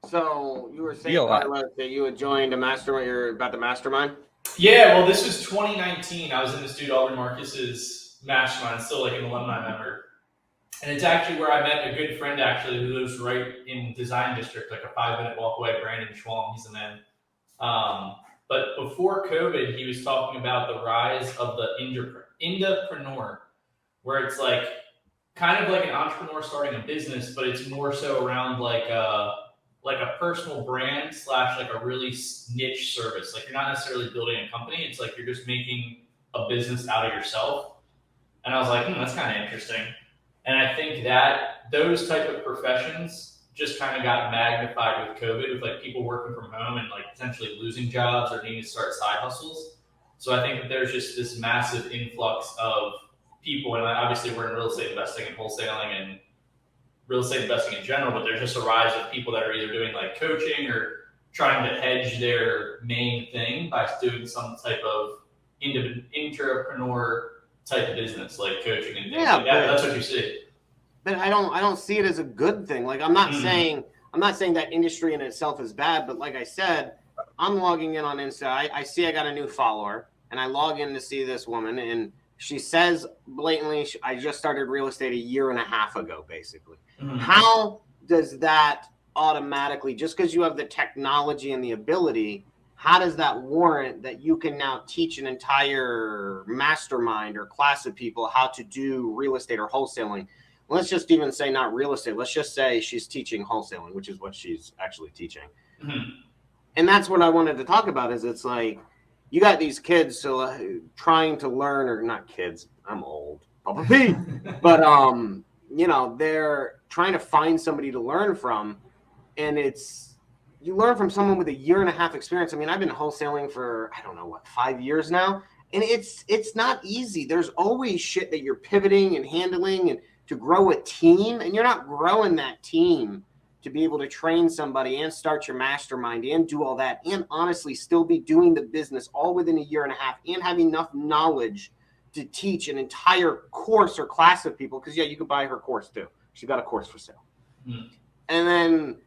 So you were saying, Feel that. Carlos, that you had joined a mastermind. You're about the mastermind. Yeah, well, this was 2019. I was in this dude Aubrey Marcus's mastermind, still like an alumni member, and it's actually where I met a good friend actually who lives right in Design District, like a 5 minute walk away. Brandin, he's the man. But before COVID, he was talking about the rise of the indepreneur, where it's like kind of like an entrepreneur starting a business, but it's more so around like a personal brand slash like a really niche service. Like you're not necessarily building a company. It's like you're just making a business out of yourself. And I was like, that's kind of interesting. And I think that those type of professions just kind of got magnified with COVID, with like people working from home and like potentially losing jobs or needing to start side hustles. So I think that there's just this massive influx of people, and obviously we're in real estate investing and wholesaling and real estate investing in general, but there's just a rise of people that are either doing like coaching or trying to hedge their main thing by doing some type of entrepreneur type business, like coaching and things like that. That's what you see. But I don't see it as a good thing. Like I'm not saying that industry in itself is bad, but like I said, I'm logging in on Insta. I see I got a new follower, and I log in to see this woman, and she says blatantly, I just started real estate a year and a half ago, basically. How does that automatically, just because you have the technology and the ability, how does that warrant that you can now teach an entire mastermind or class of people how to do real estate or wholesaling? Let's just even say not real estate. Let's just say she's teaching wholesaling, which is what she's actually teaching. And that's what I wanted to talk about is it's like, you got these kids trying to learn, or not kids, I'm old, Papa P, but, they're trying to find somebody to learn from. And you learn from someone with a year and a half experience. I mean, I've been wholesaling for, 5 years now. And it's not easy. There's always shit that you're pivoting and handling and to grow a team. And you're not growing that team to be able to train somebody and start your mastermind and do all that and honestly still be doing the business all within a year and a half and have enough knowledge to teach an entire course or class of people. Because, you could buy her course too. She got a course for sale. And then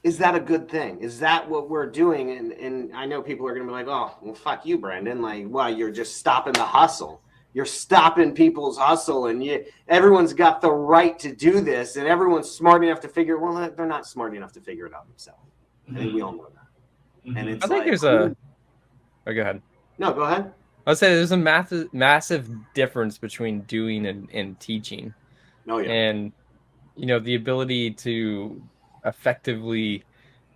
is that a good thing? Is that what we're doing? And I know people are going to be like, oh, well, fuck you, Brandin. Like, well, you're just stopping the hustle. You're stopping people's hustle, and everyone's got the right to do this, and everyone's smart enough to figure. Well, they're not smart enough to figure it out themselves. I think we all know that. And it's there's a. Oh, go ahead. No, go ahead. I would say there's a massive difference between doing and teaching. Oh yeah. And the ability to effectively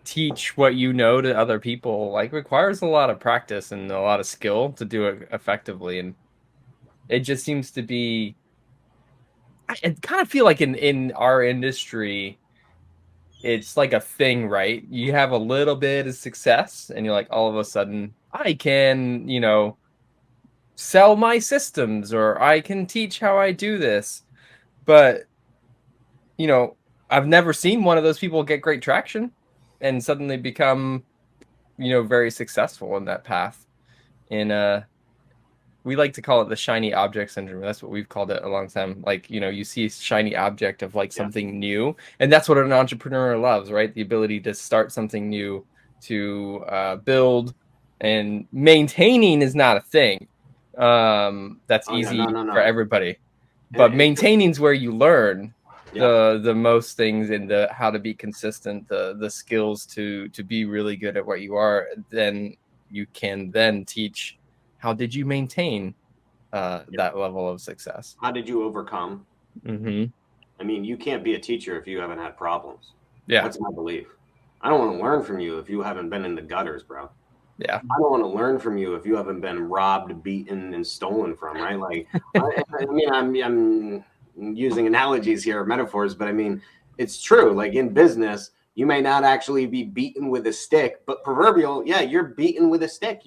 teach what you know to other people requires a lot of practice and a lot of skill to do it effectively. And it just seems to be, I kind of feel like in our industry, it's like a thing, right? You have a little bit of success and you're like, all of a sudden I can, sell my systems or I can teach how I do this. But, I've never seen one of those people get great traction and suddenly become, very successful in that path. And, we like to call it the shiny object syndrome. That's what we've called it a long time. You see a shiny object of something new. And that's what an entrepreneur loves, right? The ability to start something new, to build, and maintaining is not a thing. That's easy for everybody. But maintaining is where you learn the most things and how to be consistent, the skills to be really good at what you are. Then you can then teach. How did you maintain that level of success? How did you overcome? Mm-hmm. I mean, you can't be a teacher if you haven't had problems. Yeah. That's my belief. I don't want to learn from you if you haven't been in the gutters, bro. Yeah. I don't want to learn from you if you haven't been robbed, beaten, and stolen from, right? I'm using analogies here, metaphors, but I mean, it's true. Like in business, you may not actually be beaten with a stick, but proverbial, you're beaten with a stick.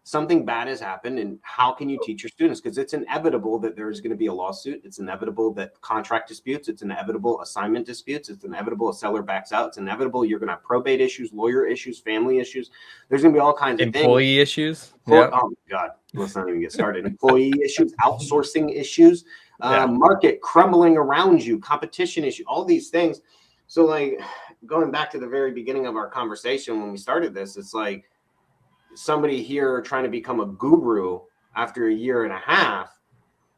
Something bad has happened, and how can you teach your students? Because it's inevitable that there's going to be a lawsuit. It's inevitable that contract disputes. It's inevitable assignment disputes. It's inevitable a seller backs out. It's inevitable you're going to have probate issues, lawyer issues, family issues. There's going to be all kinds of employee issues. Oh, God. Let's not even get started. Employee issues, outsourcing issues, market crumbling around you, competition issue, all these things. So, going back to the very beginning of our conversation when we started this, it's like somebody here trying to become a guru after a year and a half,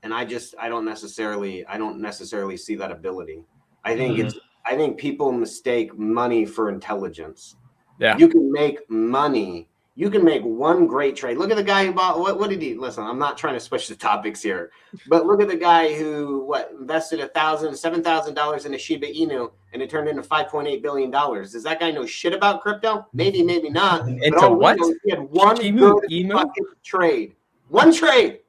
and I don't necessarily see that ability. I think people mistake money for intelligence. Yeah. You can make money. You can make one great trade. Look at the guy who bought, what did he, listen, I'm not trying to switch the topics here, but look at the guy who invested $7,000 in a Shiba Inu and it turned into $5.8 billion. Does that guy know shit about crypto? Maybe, maybe not. Into what? He had one Shimu good Emu? fucking trade. One trade.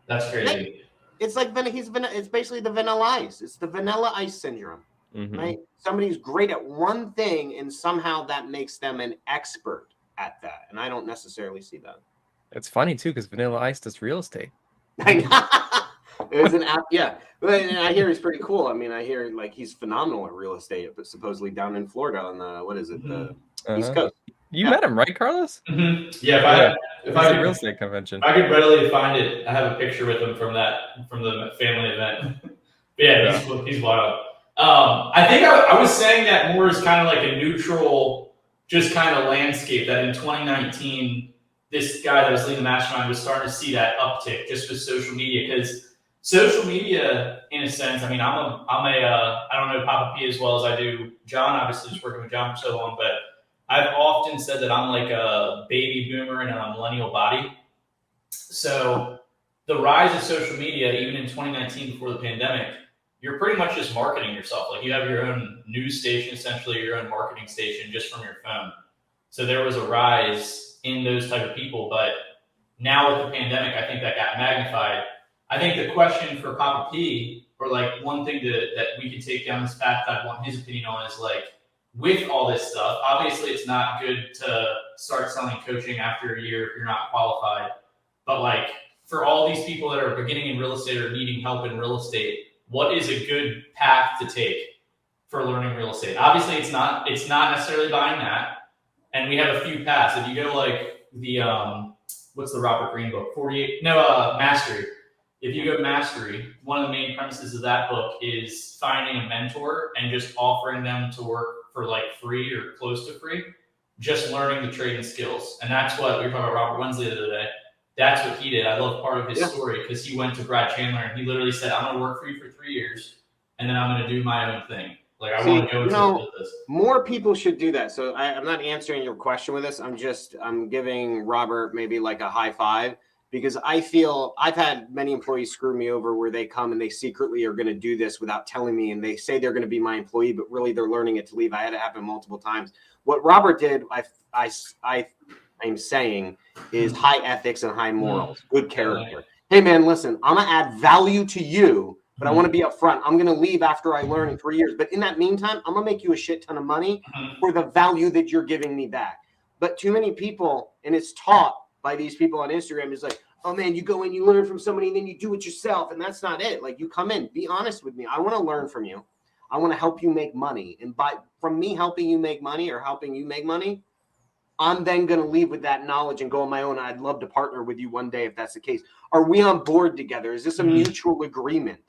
That's crazy. It's like it's basically the vanilla ice. It's the vanilla ice syndrome, right? Somebody's great at one thing and somehow that makes them an expert at that. And I don't necessarily see that. It's funny too, because Vanilla Ice does real estate. There's an app, yeah. And I hear he's pretty cool. I mean, I hear like he's phenomenal at real estate, but supposedly down in Florida on the East Coast. You met him, right, Carlos? Yeah. If I could, real estate convention. I could readily find it. I have a picture with him from the family event. But yeah, he's wild. I think I was saying that more as kind of like a neutral, just kind of landscape. That in 2019, this guy that was leading the mastermind was starting to see that uptick just with social media, because social media, in a sense, I mean, I don't know Papa P as well as I do John. Obviously, just working with John for so long, but I've often said that I'm like a baby boomer in a millennial body. So the rise of social media, even in 2019 before the pandemic, you're pretty much just marketing yourself. Like you have your own news station, essentially your own marketing station just from your phone. So there was a rise in those type of people. But now with the pandemic, I think that got magnified. I think the question for Papa P, or like one thing that we could take down this path that I want his opinion on, is like, with all this stuff, obviously it's not good to start selling coaching after a year if you're not qualified. But like for all these people that are beginning in real estate or needing help in real estate, what is a good path to take for learning real estate? Obviously it's not necessarily buying that. And we have a few paths. If you go like the what's the Robert Greene book? Mastery. If you go Mastery, one of the main premises of that book is finding a mentor and just offering them to work for like free or close to free, just learning the trade and skills. And that's what we were talking about Robert Wensley the other day. That's what he did. I love part of his story because he went to Brad Chandler and he literally said, I'm going to work for you for 3 years and then I'm going to do my own thing. Like I want to go into this. More people should do that. So I'm not answering your question with this. I'm giving Robert maybe like a high five, because I feel I've had many employees screw me over where they come and they secretly are going to do this without telling me. And they say they're going to be my employee, but really they're learning it to leave. I had it happen multiple times. What Robert did, I'm saying, is high ethics and high morals, good character. Hey man, listen, I'm going to add value to you, but I want to be upfront. I'm going to leave after I learn in 3 years. But in that meantime, I'm going to make you a shit ton of money for the value that you're giving me back. But too many people, and it's taught by these people on Instagram, is like, oh man, you go in, you learn from somebody, and then you do it yourself. And that's not it. Like you come in, be honest with me. I want to learn from you. I want to help you make money. And from me helping you make money or helping you make money, I'm then going to leave with that knowledge and go on my own. I'd love to partner with you one day if that's the case. Are we on board together? Is this a mutual agreement?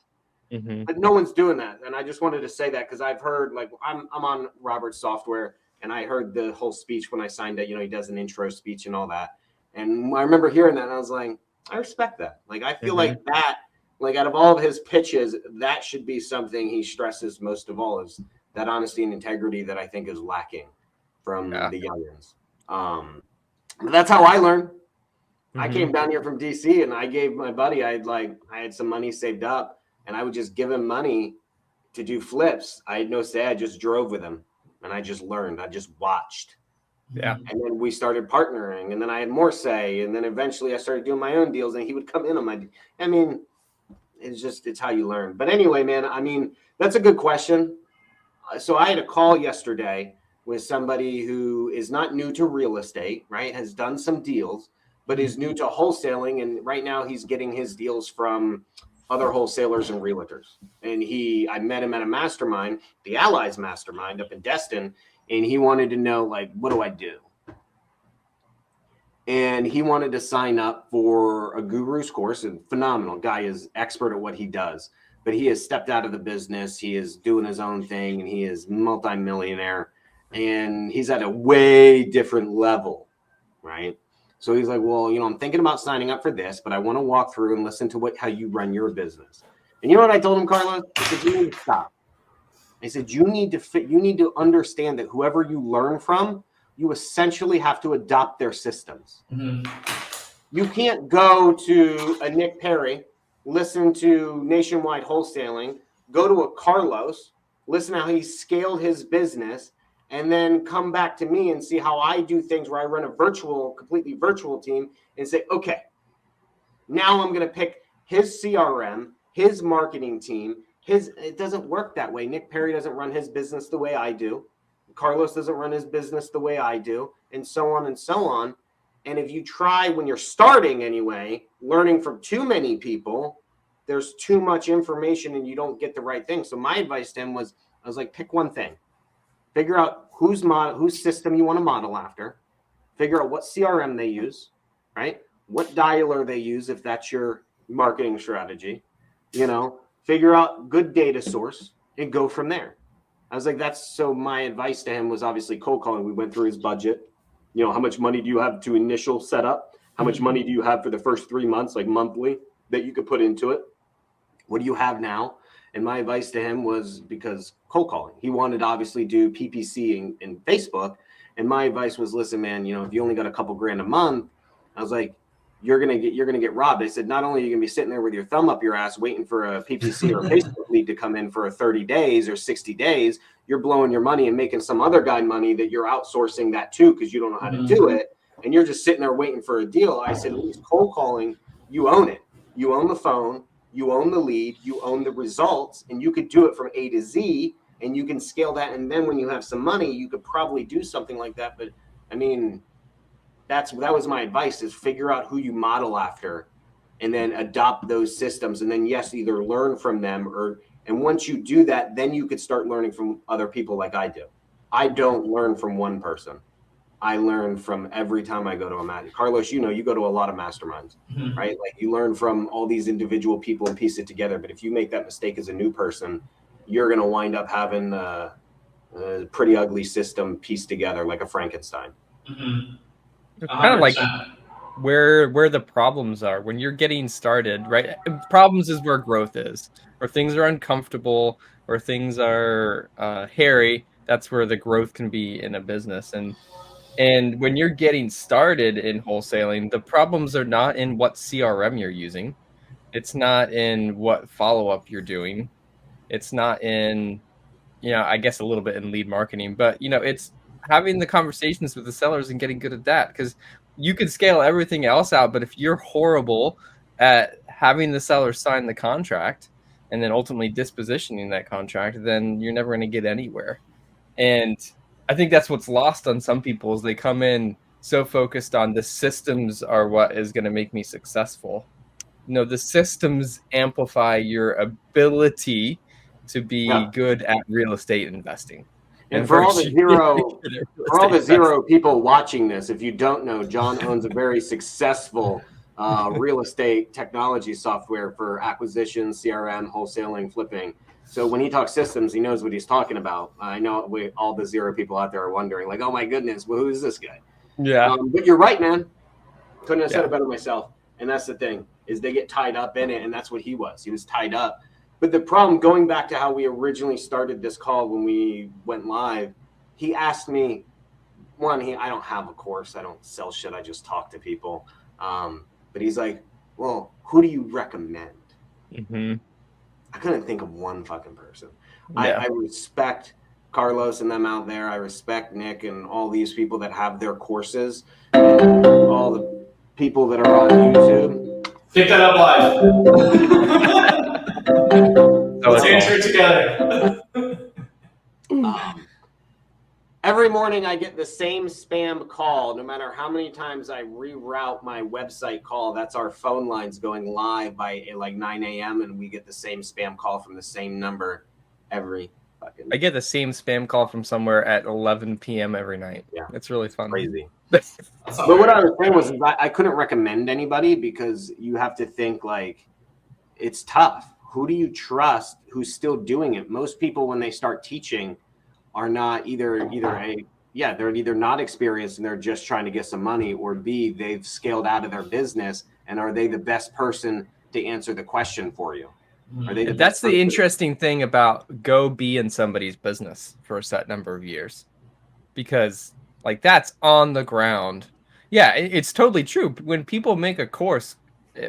But no one's doing that. And I just wanted to say that because I've heard, like, I'm on Robert's software, and I heard the whole speech when I signed it. You know, he does an intro speech and all that. And I remember hearing that, and I was like, I respect that. Like, I feel like that, like, out of all of his pitches, that should be something he stresses most of all, is that honesty and integrity that I think is lacking from the youngins. But that's how I learned. I came down here from DC, and I gave my buddy, I had some money saved up, and I would just give him money to do flips. I had no say. I just drove with him, and I just learned. I just watched. Yeah. And then we started partnering, and then I had more say, and then eventually I started doing my own deals, and he would come in on my, I mean, it's how you learn. But anyway, man, I mean, that's a good question. So I had a call yesterday with somebody who is not new to real estate, right? Has done some deals, but is new to wholesaling. And right now he's getting his deals from other wholesalers and realtors. And I met him at a mastermind, the Allies Mastermind up in Destin. And he wanted to know, like, what do I do? And he wanted to sign up for a guru's course. And phenomenal guy, is expert at what he does. But he has stepped out of the business. He is doing his own thing, and he is multimillionaire. and he's at a way different level, right? So he's like, well, I'm thinking about signing up for this, but I want to walk through and listen to how you run your business. And you know what I told him, Carlos? I said, you need to stop. I said, you need to understand that whoever you learn from, you essentially have to adopt their systems. Mm-hmm. You can't go to a Nick Perry, listen to Nationwide Wholesaling, go to a Carlos, listen how he scaled his business, and then come back to me and see how I do things where I run a completely virtual team and say, okay, now I'm going to pick his CRM, his marketing team. It doesn't work that way. Nick Perry doesn't run his business the way I do. Carlos doesn't run his business the way I do, and so on and so on. And if you try, when you're starting anyway, learning from too many people, there's too much information and you don't get the right thing. So my advice to him was, I was like, pick one thing. Figure out whose system you want to model after. Figure out what CRM they use, right? What dialer they use if that's your marketing strategy. Figure out good data source and go from there. I was like, so my advice to him was obviously cold calling. We went through his budget. How much money do you have to initial setup? How much money do you have for the first 3 months, like monthly, that you could put into it? What do you have now? And my advice to him was, because cold calling, he wanted to obviously do PPC in Facebook. And my advice was, listen, man, if you only got a couple grand a month, I was like, you're gonna get robbed. I said, not only are you gonna be sitting there with your thumb up your ass waiting for a PPC or a Facebook lead to come in for 30 days or 60 days, you're blowing your money and making some other guy money that you're outsourcing that to because you don't know how to do it, and you're just sitting there waiting for a deal. I said, at least cold calling, you own it. You own the phone, you own the lead, you own the results, and you could do it from A to Z, and you can scale that. And then when you have some money, you could probably do something like that. But I mean, that was my advice, is figure out who you model after and then adopt those systems. And then, yes, either learn from them and once you do that, then you could start learning from other people like I do. I don't learn from one person. I learn from every time I go to a mastermind. Carlos, you go to a lot of masterminds, right? Like you learn from all these individual people and piece it together. But if you make that mistake as a new person, you're going to wind up having a pretty ugly system pieced together like a Frankenstein. Mm-hmm. It's kind of like where the problems are when you're getting started, right? Problems is where growth is, or things are uncomfortable, or things are hairy. That's where the growth can be in a business. And when you're getting started in wholesaling, the problems are not in what CRM you're using. It's not in what follow-up you're doing. It's not in, I guess a little bit in lead marketing, but it's having the conversations with the sellers and getting good at that, because you could scale everything else out, but if you're horrible at having the seller sign the contract and then ultimately dispositioning that contract, then you're never going to get anywhere. And I think that's what's lost on some people, is they come in so focused on the systems are what is going to make me successful. The systems amplify your ability to be good at real estate investing. And for all the zero people watching this, if you don't know, John owns a very successful real estate technology software for acquisition, CRM, wholesaling, flipping. So when he talks systems, he knows what he's talking about. I know all the zero people out there are wondering, like, oh my goodness, well, who is this guy? Yeah. But you're right, man. Couldn't have said it better myself. And that's the thing, is they get tied up in it, and that's what he was. He was tied up. But the problem, going back to how we originally started this call when we went live, he asked me, I don't have a course. I don't sell shit. I just talk to people. But he's like, well, who do you recommend? Mm-hmm. I couldn't think of one fucking person. Yeah. I respect Carlos and them out there. I respect Nick and all these people that have their courses. All the people that are on YouTube. Pick that up live. Let's answer it together. Every morning I get the same spam call, no matter how many times I reroute my website call. That's our phone lines going live by like 9 a.m. and we get the same spam call from the same number every fucking I get the same spam call from somewhere at 11 p.m. every night. Yeah. It's really fun. Crazy. But what I was saying was I couldn't recommend anybody, because you have to think, like, it's tough. Who do you trust who's still doing it? Most people, when they start teaching, are not they're either not experienced and they're just trying to get some money, or B, they've scaled out of their business, and are they the best person to answer the question for you? Are they That's the interesting thing about go be in somebody's business for a set number of years, because like that's on the ground. Yeah, it's totally true. When people make a course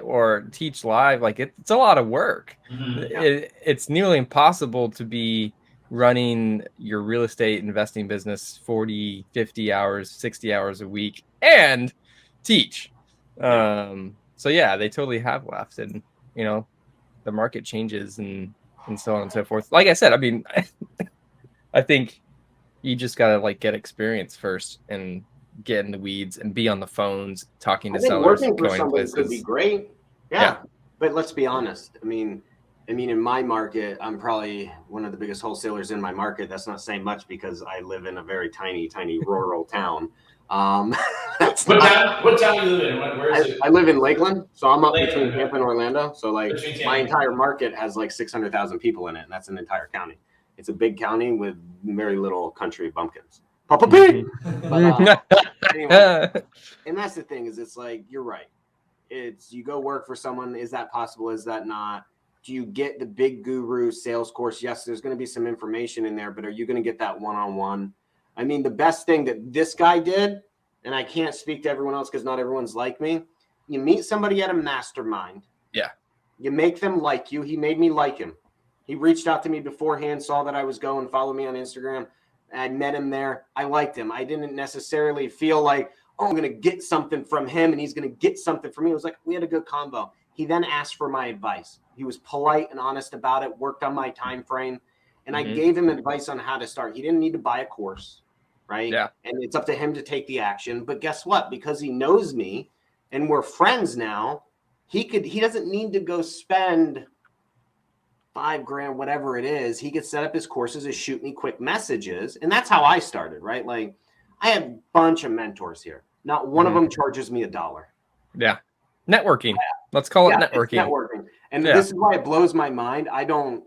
or teach live, like it's a lot of work. It's nearly impossible to be running your real estate investing business 40, 50 hours, 60 hours a week and teach. So yeah, they totally have left, and the market changes and so on and so forth. Like I said, I mean, I think you just gotta like get experience first and get in the weeds and be on the phones talking to sellers, working for going somebody places. could be great. Yeah. But let's be honest. I mean, in my market, I'm probably one of the biggest wholesalers in my market. That's not saying much because I live in a very tiny rural town. What town do you live in? Where is it? I live in Lakeland, so I'm up between Tampa and Orlando. So like my Tampa. entire market has like 600,000 people in it, and that's an entire county. It's a big county with very little country bumpkins. Papa Pig. But anyway, and that's the thing, is it's like, you're right. It's, you go work for someone. Is that possible? Is that not? Do you get the big guru sales course? Yes, there's going to be some information in there, but are you going to get that one-on-one? I mean, the best thing that this guy did, and I can't speak to everyone else because not everyone's like me. You meet somebody at a mastermind. Yeah. You make them like you. He made me like him. He reached out to me beforehand, saw that I was going, followed me on Instagram. I met him there. I liked him. I didn't necessarily feel like, oh, I'm going to get something from him and he's going to get something from me. It was like, we had a good combo. He then asked for my advice. He was polite and honest about it, worked on my time frame, and I gave him advice on how to start. He didn't need to buy a course, right? Yeah. And it's up to him to take the action. But guess what? Because he knows me and we're friends now, he doesn't need to go spend $5,000, whatever it is. He could set up his courses and shoot me quick messages. And that's how I started, right? Like, I have a bunch of mentors here. Not one of them charges me $1. Yeah. Networking. Let's call it networking. Networking. And this is why it blows my mind. I don't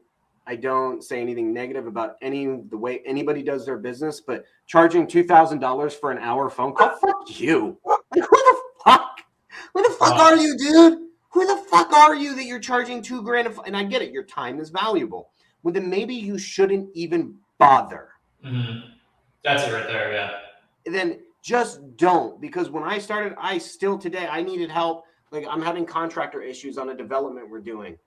say anything negative about the way anybody does their business, but charging $2,000 for an hour phone call, fuck you. Like, who the fuck are you, dude? Who the fuck are you that you're charging $2,000? And I get it, your time is valuable. Well, then maybe you shouldn't even bother. That's it right there, yeah. And then just don't, because when I started, I needed help. Like, I'm having contractor issues on a development we're doing.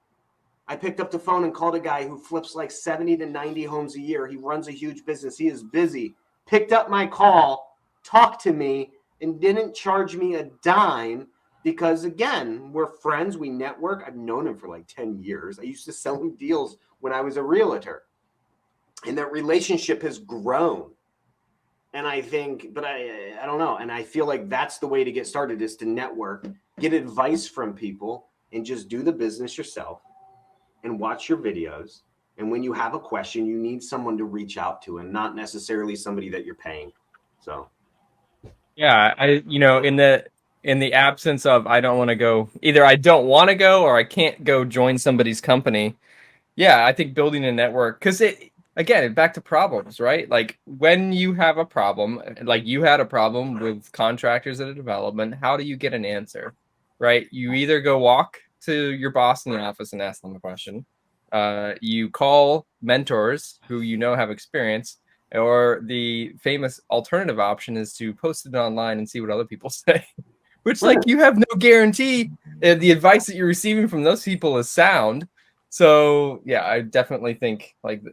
I picked up the phone and called a guy who flips like 70 to 90 homes a year. He runs a huge business. He is busy. Picked up my call, talked to me, and didn't charge me a dime because, again, we're friends. We network. I've known him for like 10 years. I used to sell him deals when I was a realtor. And that relationship has grown. And I think, but I don't know. And I feel like that's the way to get started, is to network, get advice from people, and just do the business yourself and watch your videos. And when you have a question, you need someone to reach out to, and not necessarily somebody that you're paying. So, yeah, in the absence of, I don't want to go, either I don't want to go or I can't go join somebody's company. Yeah, I think building a network, because again, back to problems, right? Like, when you have a problem, like you had a problem with contractors at a development, how do you get an answer, right? You either go walk to your boss in the office and ask them a question. You call mentors who have experience, or the famous alternative option is to post it online and see what other people say, which, like, you have no guarantee the advice that you're receiving from those people is sound. So yeah, I definitely think, like,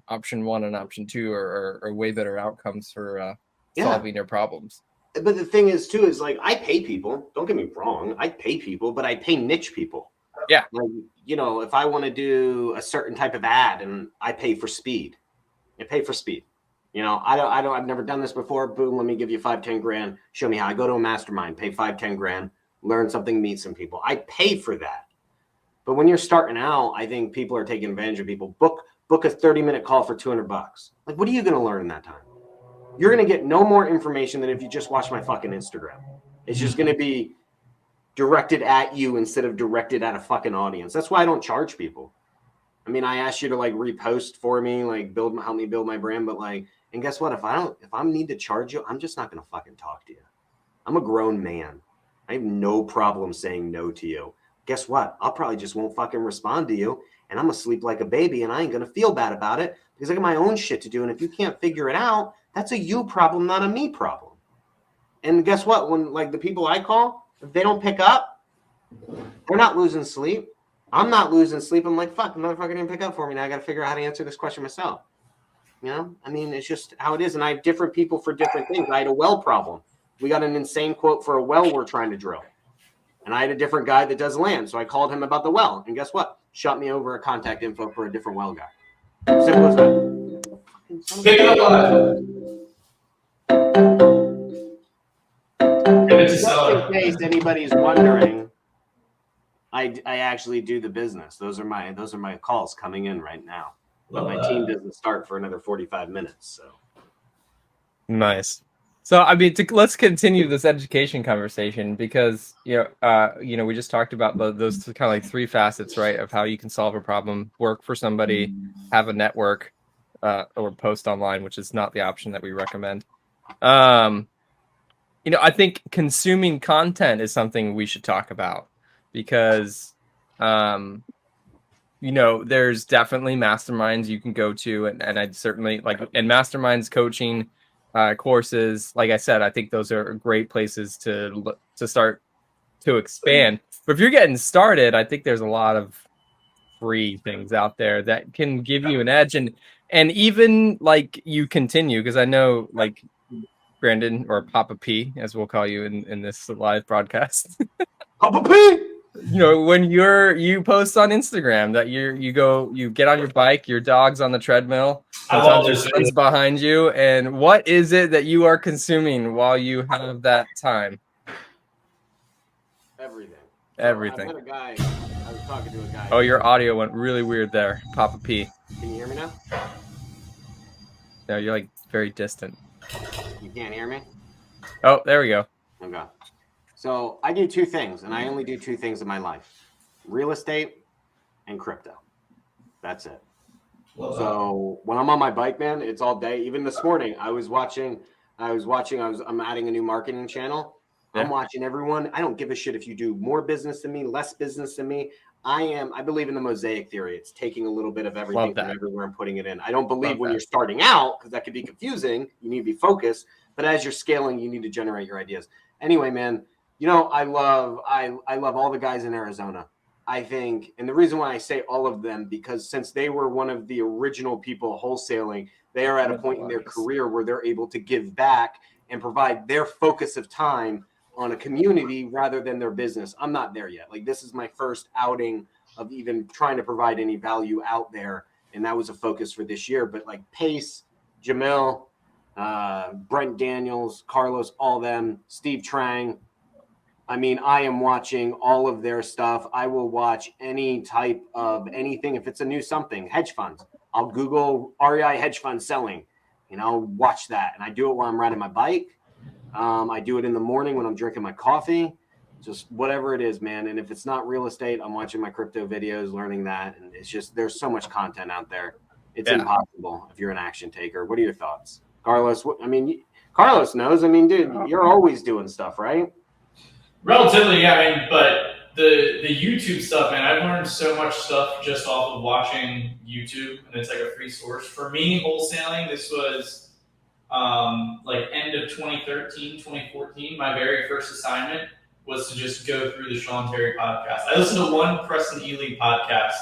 option 1 and option 2 are way better outcomes for solving your problems. But the thing is too, is like, I pay people, don't get me wrong. I pay people, but I pay niche people. Yeah. Like, if I want to do a certain type of ad, and I pay for speed, I've never done this before. Boom. Let me give you $5-10 grand. Show me how. I go to a mastermind, pay $5-10 grand, learn something, meet some people. I pay for that. But when you're starting out, I think people are taking advantage of people. Book a 30-minute call for $200. Like, what are you going to learn in that time? You're going to get no more information than if you just watch my fucking Instagram. It's just going to be directed at you instead of directed at a fucking audience. That's why I don't charge people. I mean, I ask you to like repost for me, like help me build my brand, but like And guess what? If I need to charge you, I'm just not going to fucking talk to you. I'm a grown man. I have no problem saying no to you. Guess what? I'll probably just won't fucking respond to you, and I'm going to sleep like a baby, and I ain't going to feel bad about it because I got my own shit to do. And if you can't figure it out, that's a you problem, not a me problem. And guess what? When like the people I call, if they don't pick up, they're not losing sleep. I'm not losing sleep. I'm like, fuck, the motherfucker didn't pick up for me. Now I got to figure out how to answer this question myself. You know, I mean, it's just how it is. And I have different people for different things. I had a well problem. We got an insane quote for a well we're trying to drill. And I had a different guy that does land. So I called him about the well. And guess what? Shot me over a contact info for a different well guy. Simple as that. Pick it up live. Just in case anybody's wondering, I actually do the business. Those are my calls coming in right now. But my team doesn't start for another 45 minutes. So nice. So I mean, let's continue this education conversation because we just talked about those kind of like three facets, right, of how you can solve a problem, work for somebody, have a network, or post online, which is not the option that we recommend. I think consuming content is something we should talk about because, there's definitely masterminds you can go to, and I'd certainly and masterminds, coaching, courses. Like I said, I think those are great places to start to expand. But if you're getting started, I think there's a lot of free things out there that can give you an edge, and even like you continue, because I know like Brandin, or Papa P, as we'll call you in this live broadcast. Papa P. When you post on Instagram that you get on your bike, your dog's on the treadmill, sometimes your son's behind you, and what is it that you are consuming while you have that time? Everything. I was talking to a guy. Oh, your audio went really weird there, Papa P. Can you hear me now? No, you're like very distant. You can't hear me? Oh, there we go. Okay. So I do two things, and I only do two things in my life: real estate and crypto. That's it. So when I'm on my bike, man, it's all day. Even this morning, I'm adding a new marketing channel. Yeah. I'm watching everyone. I don't give a shit if you do more business than me, less business than me. I believe in the mosaic theory. It's taking a little bit of everything from everywhere and putting it in. I don't believe when you're starting out, because that could be confusing, you need to be focused. But as you're scaling, you need to generate your ideas. Anyway, man, I love all the guys in Arizona. I think, and the reason why I say all of them, because since they were one of the original people wholesaling, they are at a point in their career where they're able to give back and provide their focus of time on a community rather than their business. I'm not there yet. Like, this is my first outing of even trying to provide any value out there. And that was a focus for this year. But like Pace, Jamil, Brent Daniels, Carlos, all them, Steve Trang. I mean, I am watching all of their stuff. I will watch any type of anything. If it's a new something, hedge funds, I'll Google REI hedge fund selling, watch that. And I do it while I'm riding my bike. I do it in the morning when I'm drinking my coffee, just whatever it is, man. And if it's not real estate, I'm watching my crypto videos, learning that. And it's just, there's so much content out there. It's impossible if you're an action taker. What are your thoughts? Carlos, Carlos knows. I mean, dude, you're always doing stuff, right? Relatively, yeah. I mean, but the YouTube stuff, man, I've learned so much stuff just off of watching YouTube, and it's like a free source. For me, wholesaling, this was like end of 2013, 2014. My very first assignment was to just go through the Sean Terry podcast. I listened to one Preston Ely podcast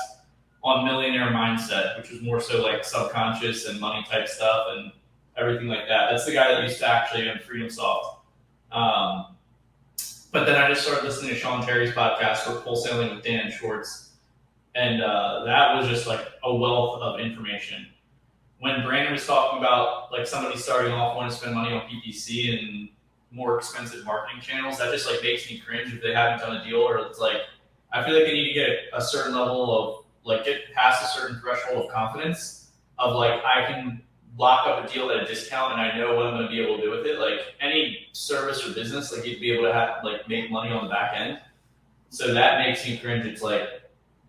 on millionaire mindset, which was more so like subconscious and money type stuff and everything like that. That's the guy that used to actually own Freedom Soft. But then I just started listening to Sean Terry's podcast for Wholesaling with Dan Schwartz. And that was just like a wealth of information. When Brandon was talking about like somebody starting off wanting to spend money on PPC and more expensive marketing channels, that just like makes me cringe if they haven't done a deal, or it's like, I feel like they need to get a certain level of like get past a certain threshold of confidence of like, I can lock up a deal at a discount and I know what I'm going to be able to do with it. Like any service or business, like you'd be able to have like make money on the back end. So that makes me cringe. It's like,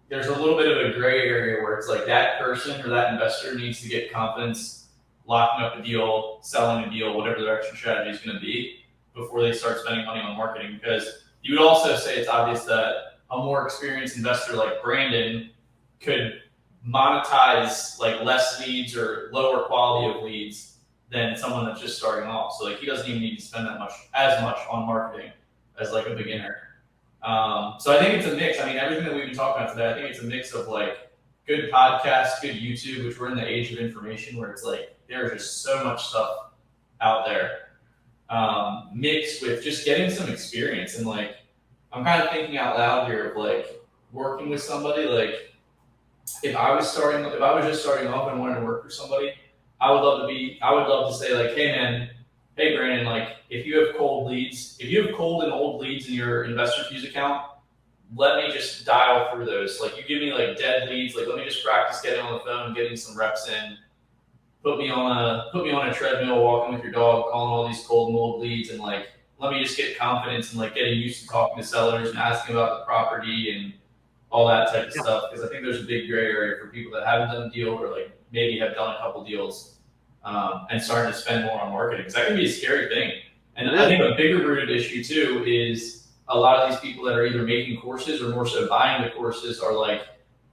there's a little bit of a gray area where it's like that person or that investor needs to get confidence locking up a deal, selling a deal, whatever their exit strategy is going to be before they start spending money on marketing. Because you would also say it's obvious that a more experienced investor like Brandin could monetize like less leads or lower quality of leads than someone that's just starting off. So like he doesn't even need to spend as much on marketing as like a beginner. So I think it's a mix. I mean, everything that we've been talking about today, I think it's a mix of like good podcasts, good YouTube, which we're in the age of information where it's like there's just so much stuff out there, mixed with just getting some experience. And like I'm kind of thinking out loud here of like working with somebody. Like if I was just starting off and wanted to work for somebody, I would love to say like, hey man, hey Brandon, like if you have cold and old leads in your investor fuse account, let me just dial through those. Like you give me like dead leads, like let me just practice getting on the phone, getting some reps in. Put me on a treadmill, walking with your dog, calling all these cold and old leads, and like let me just get confidence and like getting used to talking to sellers and asking about the property and all that type of stuff. Because I think there's a big gray area for people that haven't done a deal or like maybe have done a couple deals and starting to spend more on marketing. Because that can be a scary thing. And I think a bigger rooted issue too is a lot of these people that are either making courses or more so buying the courses are like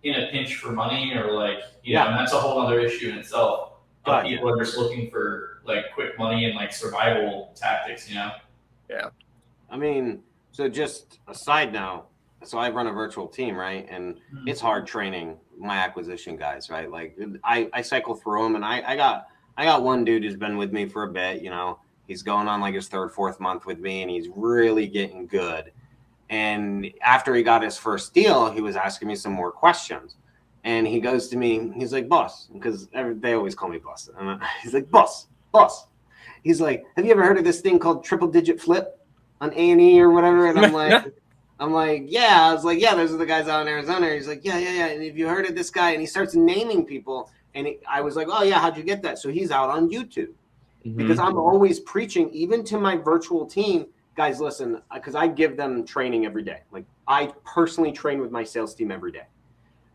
in a pinch for money or like, you know, and that's a whole other issue in itself. People are just looking for like quick money and like survival tactics, you know? Yeah. I mean, so just a side note. So I run a virtual team, right? And it's hard training my acquisition guys, right? Like I cycle through them, and I got one dude who's been with me for a bit, you know, he's going on like his third, fourth month with me, and he's really getting good. And after he got his first deal, he was asking me some more questions. And he goes to me, he's like, boss, because they always call me boss. And he's like, boss. He's like, have you ever heard of this thing called triple digit flip on A&E or whatever? And I'm like, yeah. I was like, yeah, those are the guys out in Arizona. He's like, yeah. And have you heard of this guy? And he starts naming people. And I was like, oh, yeah, how'd you get that? So he's out on YouTube. Because I'm always preaching, even to my virtual team, guys, listen, because I give them training every day. Like I personally train with my sales team every day.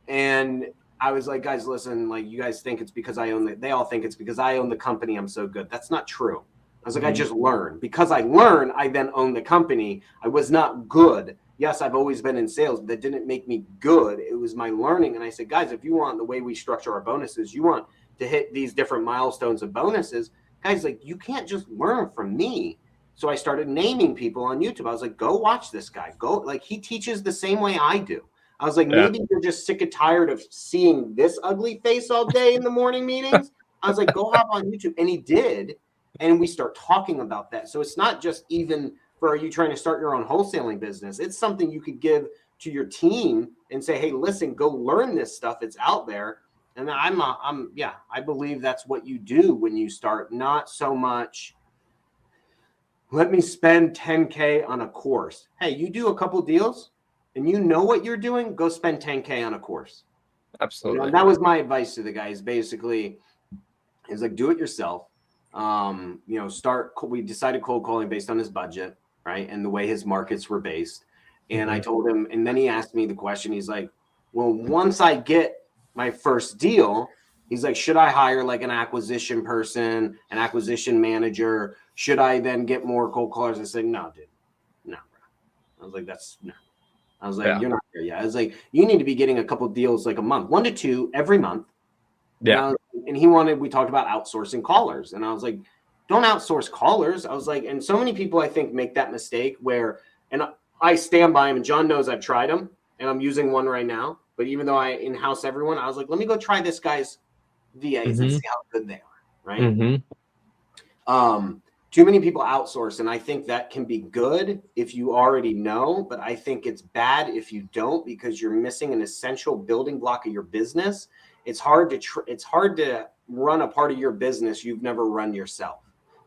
And I was like, guys, listen, like you guys think it's because they all think it's because I own the company. I'm so good. That's not true. I was like, I just learn. Because I learn, I then own the company. I was not good. Yes, I've always been in sales, but that didn't make me good. It was my learning. And I said, guys, if you want the way we structure our bonuses, you want to hit these different milestones of bonuses, guys, like you can't just learn from me. So I started naming people on YouTube. I was like, go watch this guy. Go, like he teaches the same way I do. I was like, maybe you're just sick and tired of seeing this ugly face all day in the morning meetings. I was like, go hop on YouTube. And he did. And we start talking about that. So it's not just even for you trying to start your own wholesaling business. It's something you could give to your team and say, hey, listen, go learn this stuff. It's out there. And I believe that's what you do when you start. Not so much, let me spend 10K on a course. Hey, you do a couple deals and you know what you're doing, go spend 10K on a course. Absolutely. You know, that was my advice to the guys. Basically, is like do it yourself. We decided cold calling based on his budget, right? And the way his markets were based. And I told him, and then he asked me the question. He's like, well, once I get my first deal, he's like, should I hire like an acquisition person, an acquisition manager? Should I then get more cold callers? I said, no, dude, no, bro. I was like, no. I was like, you're not there yet. I was like, you need to be getting a couple deals like a month, 1 to 2 every month. Yeah. And we talked about outsourcing callers. And I was like, don't outsource callers. I was like, and so many people I think make that mistake where, and I stand by him, and John knows I've tried them and I'm using one right now. But even though I in-house everyone, I was like, let me go try this guy's VAs and see how good they are. Right. Too many people outsource, and I think that can be good if you already know, but I think it's bad if you don't, because you're missing an essential building block of your business. It's hard to run a part of your business you've never run yourself.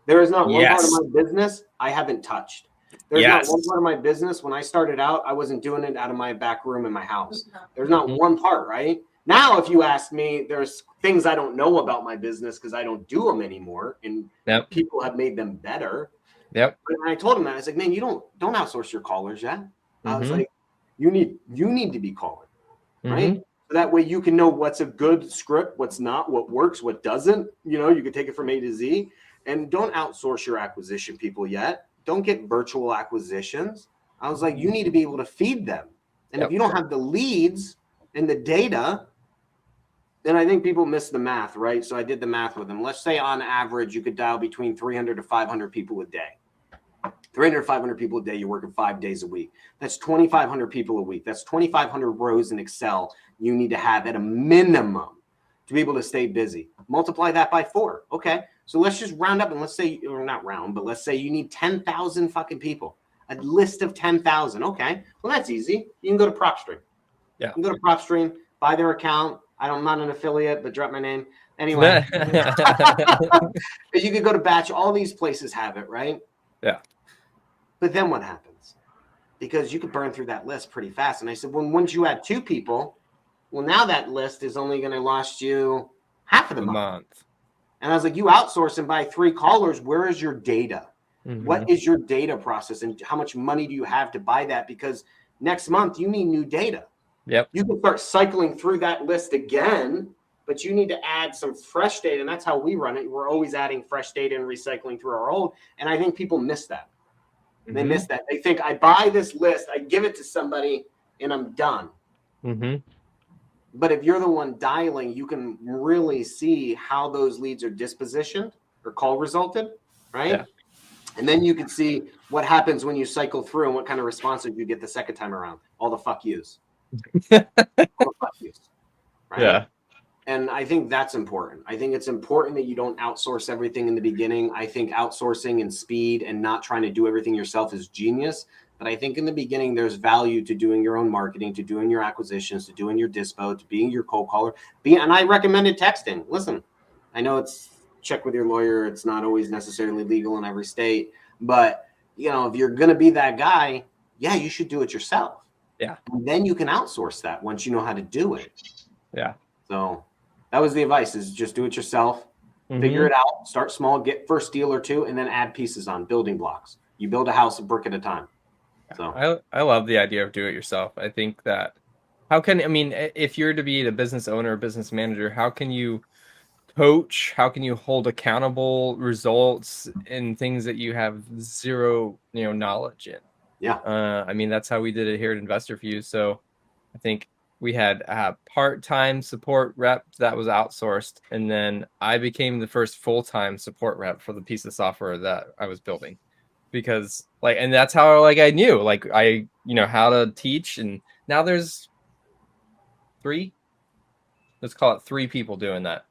There is not one part of my business I haven't touched. There's not one part of my business. When I started out, I wasn't doing it out of my back room in my house. There's not one part, right? Now, if you ask me, there's things I don't know about my business because I don't do them anymore, and people have made them better. But when I told him that, I was like, man, you don't outsource your callers yet. I was like, you need to be calling, right? That way you can know what's a good script, what's not, what works, what doesn't. You know, you can take it from A to Z. And don't outsource your acquisition people yet. Don't get virtual acquisitions. I was like, you need to be able to feed them. And if you don't have the leads and the data, then I think people miss the math, right? So I did the math with them. Let's say on average, you could dial between 300 to 500 people a day. 300 to 500 people a day, you're working 5 days a week. That's 2,500 people a week. That's 2,500 rows in Excel you need to have at a minimum to be able to stay busy. Multiply that by 4. Okay. So let's just round up and let's say, or not round, but let's say you need 10,000 fucking people. A list of 10,000. Okay. Well, that's easy. You can go to PropStream. Yeah. You can go to PropStream, buy their account. I'm not an affiliate, but drop my name. Anyway. You could go to Batch. All these places have it, right? Yeah. But then what happens? Because you could burn through that list pretty fast. And I said, well, once you add 2 people, well, now that list is only going to last you half of the month. And I was like, you outsource and buy 3 callers. Where is your data? Mm-hmm. What is your data process? And how much money do you have to buy that? Because next month you need new data. Yep. You can start cycling through that list again, but you need to add some fresh data. And that's how we run it. We're always adding fresh data and recycling through our old. And I think people miss that. Mm-hmm. They miss that. They think I buy this list, I give it to somebody, and I'm done. Mm-hmm. But if you're the one dialing, you can really see how those leads are dispositioned or call resulted, right? Yeah. And then you can see what happens when you cycle through and what kind of responses you get the second time around. All the fuck yous. All the fuck yous. Right? Yeah. And I think that's important. I think it's important that you don't outsource everything in the beginning. I think outsourcing and speed and not trying to do everything yourself is genius. But I think in the beginning, there's value to doing your own marketing, to doing your acquisitions, to doing your dispo, to being your cold caller. And I recommended texting. Listen, I know it's check with your lawyer. It's not always necessarily legal in every state. But, you know, if you're going to be that guy, yeah, you should do it yourself. Yeah. And then you can outsource that once you know how to do it. Yeah. So that was the advice, is just do it yourself. Mm-hmm. Figure it out. Start small, get first deal or 2, and then add pieces on, building blocks. You build a house a brick at a time. So I love the idea of do it yourself. I think that if you're to be the business owner or business manager, how can you coach? How can you hold accountable results in things that you have zero, knowledge in? Yeah. That's how we did it here at Investor Fuse. So I think we had a part-time support rep that was outsourced. And then I became the first full-time support rep for the piece of software that I was building. Because and that's how I knew how to teach, and now there's 3, let's call it 3 people doing that.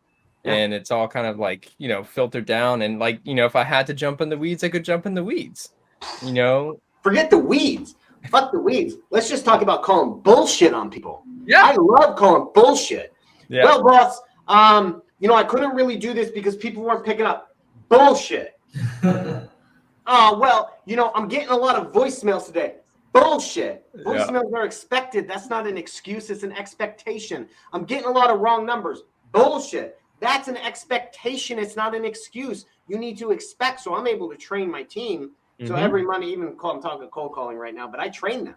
Yeah. And it's all kind of filtered down, and if I had to jump in the weeds, I could jump in the weeds, Forget the weeds. Fuck the weeds. Let's just talk about calling bullshit on people. Yeah. I love calling bullshit. Yeah. Well, boss, I couldn't really do this because people weren't picking up. Bullshit. Oh, well, I'm getting a lot of voicemails today. Bullshit. Voicemails are expected. That's not an excuse. It's an expectation. I'm getting a lot of wrong numbers. Bullshit. That's an expectation. It's not an excuse. You need to expect. So I'm able to train my team. So every Monday, I'm talking cold calling right now, but I train them.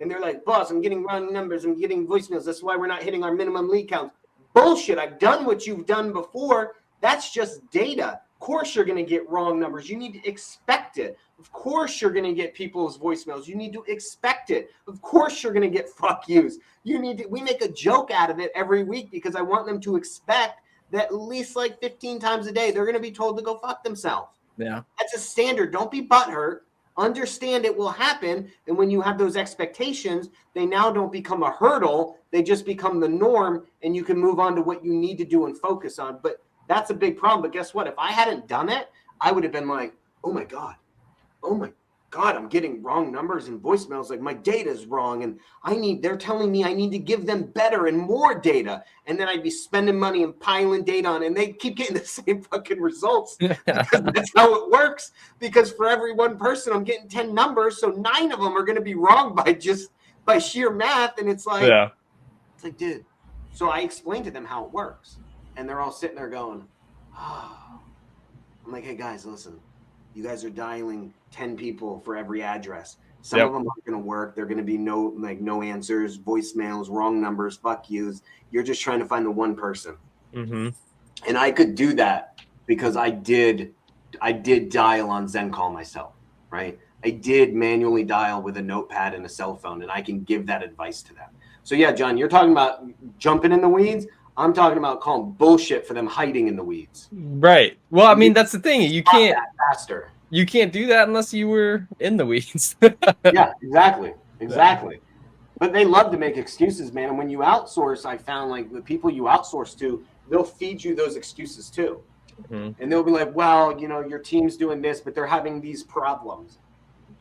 And they're like, boss, I'm getting wrong numbers. I'm getting voicemails. That's why we're not hitting our minimum lead counts. Bullshit. I've done what you've done before. That's just data. Of course you're going to get wrong numbers. You need to expect it. Of course you're going to get people's voicemails. You need to expect it. Of course you're going to get fuck yous. We make a joke out of it every week because I want them to expect that at least 15 times a day they're going to be told to go fuck themselves. Yeah. That's a standard. Don't be butthurt. Understand it will happen. And when you have those expectations, they now don't become a hurdle. They just become the norm, and you can move on to what you need to do and focus on. But that's a big problem. But guess what? If I hadn't done it, I would have been like, oh my God, I'm getting wrong numbers and voicemails. My data is wrong. And they're telling me I need to give them better and more data. And then I'd be spending money and piling data on, and they keep getting the same fucking results. Because that's how it works. Because for every one person, I'm getting 10 numbers. So 9 of them are going to be wrong by sheer math. And it's dude. So I explained to them how it works. And they're all sitting there going, oh. I'm like, hey, guys, listen. You guys are dialing 10 people for every address. Some of them aren't going to work. They're going to be no answers, voicemails, wrong numbers, fuck yous. You're just trying to find the one person. Mm-hmm. And I could do that because I did dial on Zen Call myself, right? I did manually dial with a notepad and a cell phone, and I can give that advice to them. So yeah, John, you're talking about jumping in the weeds. I'm talking about calling bullshit for them hiding in the weeds. Right. Well, I mean, that's the thing. You can't faster. You can't do that unless you were in the weeds. Yeah, exactly. But they love to make excuses, man. And when you outsource, I found like the people you outsource to, they'll feed you those excuses too. Mm-hmm. And they'll be like, well, your team's doing this, but they're having these problems.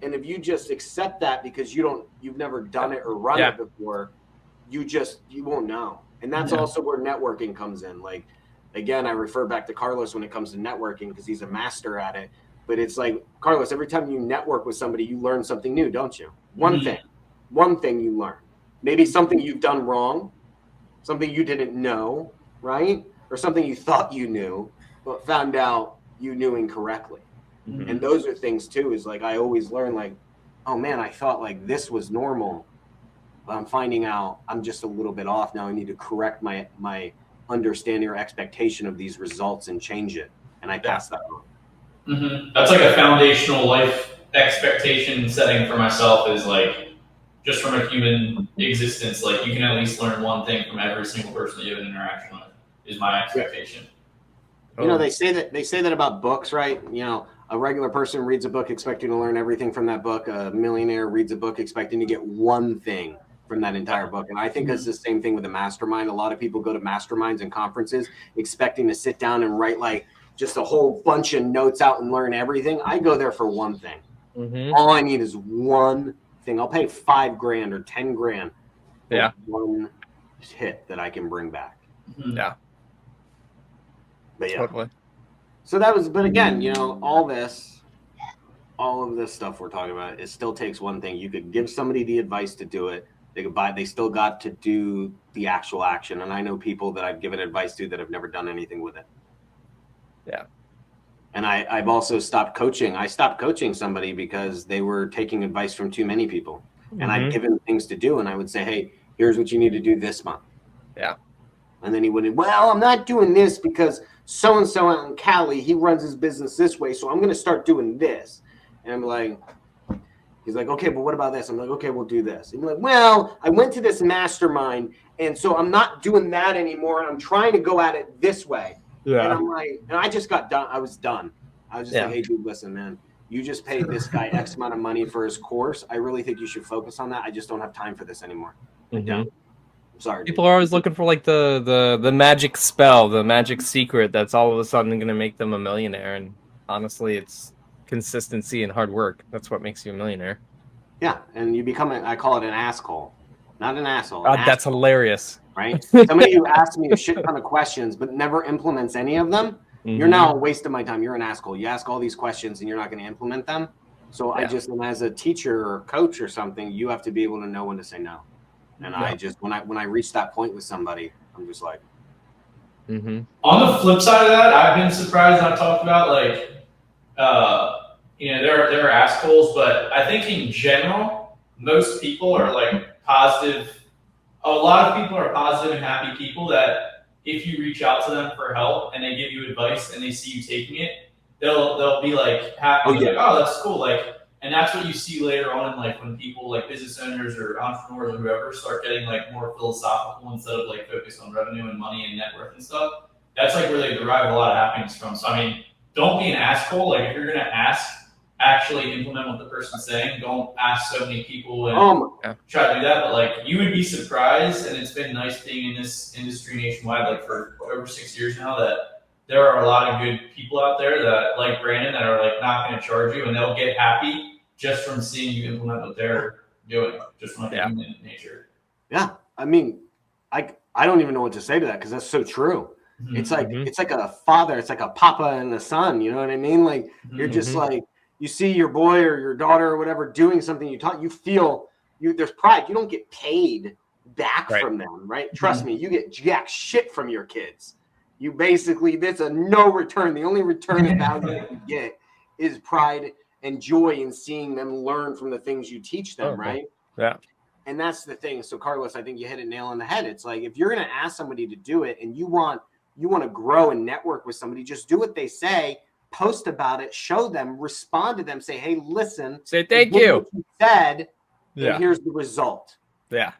And if you just accept that because you've never done it or run it before, you won't know. And that's also where networking comes in. Like, again, I refer back to Carlos when it comes to networking because he's a master at it. But it's like, Carlos, every time you network with somebody, you learn something new, don't you? One thing you learn. Maybe something you've done wrong, something you didn't know, right? Or something you thought you knew, but found out you knew incorrectly. Mm-hmm. And those are things too, is like, I always learn like, oh man, I thought like this was normal, but I'm finding out I'm just a little bit off now. I need to correct my understanding or expectation of these results and change it. And I pass that on. Mm-hmm. That's like a foundational life expectation setting for myself, is like, just from a human existence, like you can at least learn one thing from every single person that you have an interaction with, is my expectation. They say that about books, right? A regular person reads a book expecting to learn everything from that book. A millionaire reads a book expecting to get one thing from that entire book. And I think it's the same thing with a mastermind. A lot of people go to masterminds and conferences expecting to sit down and write like just a whole bunch of notes out and learn everything. I go there for one thing. Mm-hmm. All I need is one thing. I'll pay $5,000 or $10,000 for one hit that I can bring back. Mm-hmm. Yeah. But yeah. Totally. So that was, but again, all of this stuff we're talking about, it still takes one thing. You could give somebody the advice to do it. They still got to do the actual action. And I know people that I've given advice to that have never done anything with it. Yeah. And I've also stopped coaching. I stopped coaching somebody because they were taking advice from too many people. And I'd given things to do. And I would say, hey, here's what you need to do this month. Yeah. And then he wouldn't, well, I'm not doing this because so-and-so out in Cali, he runs his business this way. So I'm going to start doing this. And I'm like, he's like, okay, but what about this? I'm like, okay, we'll do this. And I'm like, well, I went to this mastermind. And so I'm not doing that anymore. And I'm trying to go at it this way. Yeah. And I'm like, and I just got done. I was done. I was just like, hey, dude, listen, man, you just paid this guy X amount of money for his course. I really think you should focus on that. I just don't have time for this anymore. Mm-hmm. I'm sorry. People are always looking for like the magic spell, the magic secret that's all of a sudden going to make them a millionaire. And honestly, it's consistency and hard work. That's what makes you a millionaire. Yeah. And you become, I call it an asshole, not an asshole. That's hilarious. Right? Somebody who asks me a shit ton of questions but never implements any of them, you're now a waste of my time. You're an asshole. You ask all these questions and you're not going to implement them. So I just, as a teacher or coach or something, you have to be able to know when to say no. And I just, when I reach that point with somebody, I'm just like. On the flip side of that, I've been surprised. I've talked about like, there are assholes, but I think in general, most people are like positive. A lot of people are positive and happy people that if you reach out to them for help and they give you advice and they see you taking it, they'll be like happy. Like, oh, that's cool. Like, and that's what you see later on in life when people like business owners or entrepreneurs or whoever start getting like more philosophical instead of like focused on revenue and money and net worth and stuff. That's like where they derive a lot of happiness from. So I mean, don't be an asshole. Like if you're gonna ask, actually implement what the person's saying. Don't ask so many people and try to do that. But like you would be surprised, and it's been nice being in this industry nationwide, like for over 6 years now, that there are a lot of good people out there that like Brandin that are like not going to charge you, and they'll get happy just from seeing you implement what they're doing, just from like human nature. Yeah, I mean, I don't even know what to say to that because that's so true. Mm-hmm. It's like a father, it's like a papa and a son. You know what I mean? Like you're just like. You see your boy or your daughter or whatever doing something you taught, you feel there's pride. You don't get paid back from them, right? Trust me, you get jack shit from your kids. You basically, there's a no return. The only return of value that you get is pride and joy in seeing them learn from the things you teach them, right? Yeah. And that's the thing. So Carlos, I think you hit a nail on the head. It's like, if you're going to ask somebody to do it and you want to grow and network with somebody, just do what they say, post about it, show them, respond to them, say, hey, listen, say thank you. What you said, yeah. and here's the result. Yeah.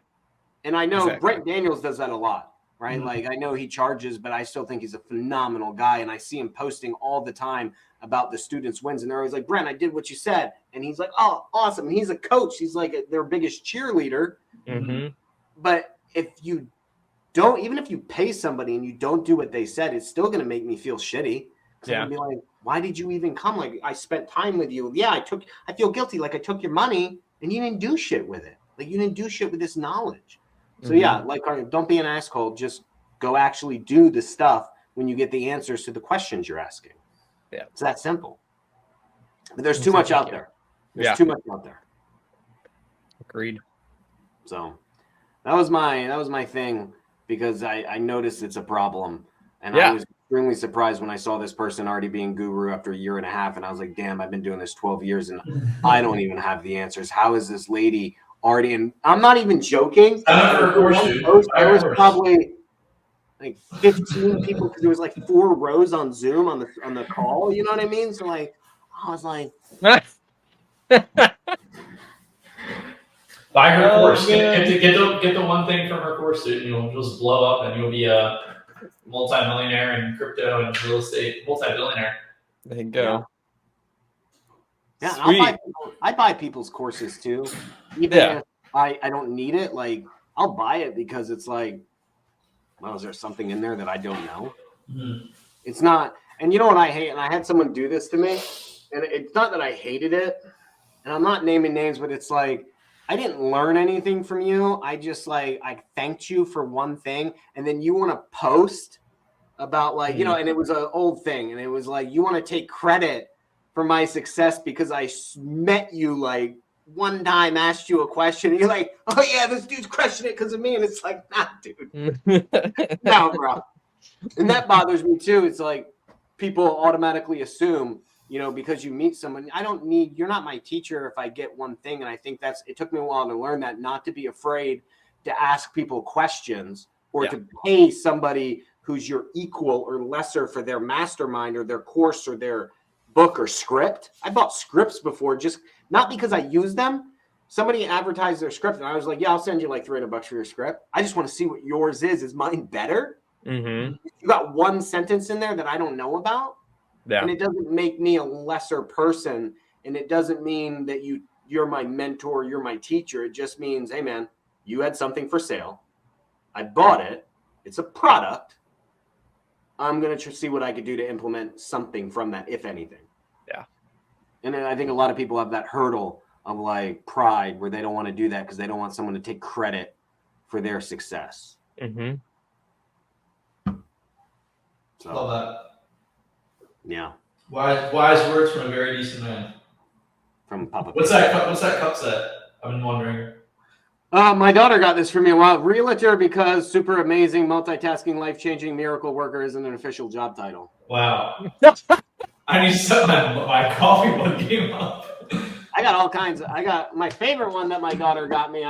And I know Brent Daniels does that a lot, right? Mm-hmm. Like, I know he charges, but I still think he's a phenomenal guy. And I see him posting all the time about the students' wins. And they're always like, Brent, I did what you said. And he's like, oh, awesome. And he's a coach. He's like their biggest cheerleader. Mm-hmm. But if you don't, even if you pay somebody and you don't do what they said, it's still going to make me feel shitty. Yeah. I'm gonna be like, why did you even come? Like, I spent time with you. Yeah, I feel guilty. Like, I took your money and you didn't do shit with it. Like, you didn't do shit with this knowledge. So yeah, like, don't be an asshole. Just go actually do the stuff when you get the answers to the questions you're asking. Yeah. It's that simple. But there's too much out there. There's too much out there. Agreed. So that was my thing, because I noticed it's a problem. And I was extremely surprised when I saw this person already being guru after a year and a half. And I was like, damn, I've been doing this 12 years and I don't even have the answers. How is this lady already? And I'm not even joking. There was probably like 15 people, because there was like 4 rows on Zoom on the call. You know what I mean? So like, I was like, buy her course. Get the one thing from her course that you'll just blow up, and you'll be a multi-millionaire in crypto and real estate, multi-billionaire. There you go. Yeah, I buy people's courses too. Even if I don't need it, like, I'll buy it because it's like, well, is there something in there that I don't know? Mm-hmm. It's not. And you know what I hate? And I had someone do this to me, and it's not that I hated it, and I'm not naming names, but it's like, I didn't learn anything from you. I just I thanked you for one thing, and then you want to post about like, you know, and it was an old thing, and it was like, you want to take credit for my success because I met you like one time, asked you a question, and you're like, oh yeah, this dude's crushing it because of me. And it's like, nah, dude. No, bro. And that bothers me too. It's like, people automatically assume, you know, because you meet someone, you're not my teacher if I get one thing. And I think it took me a while to learn that, not to be afraid to ask people questions or to pay somebody who's your equal or lesser for their mastermind or their course or their book or script. I bought scripts before, just not because I use them. Somebody advertised their script and I was like, yeah, I'll send you like $300 for your script. I just want to see what yours is. Is mine better? Mm-hmm. You got one sentence in there that I don't know about. Yeah. And it doesn't make me a lesser person. And it doesn't mean that you're my mentor, you're my teacher. It just means, hey man, you had something for sale. I bought it. It's a product. I'm going to see what I could do to implement something from that, if anything. Yeah. And then I think a lot of people have that hurdle of like pride where they don't want to do that because they don't want someone to take credit for their success. Mm-hmm. So, Love that. Yeah. Wise words from a very decent man. From Papa. What's that cup set? I've been wondering. My daughter got this for me a while. Realtor, because super amazing, multitasking, life-changing miracle worker isn't an official job title. Wow. I need to set my coffee mug game up. I got all kinds. I got my favorite one that my daughter got me.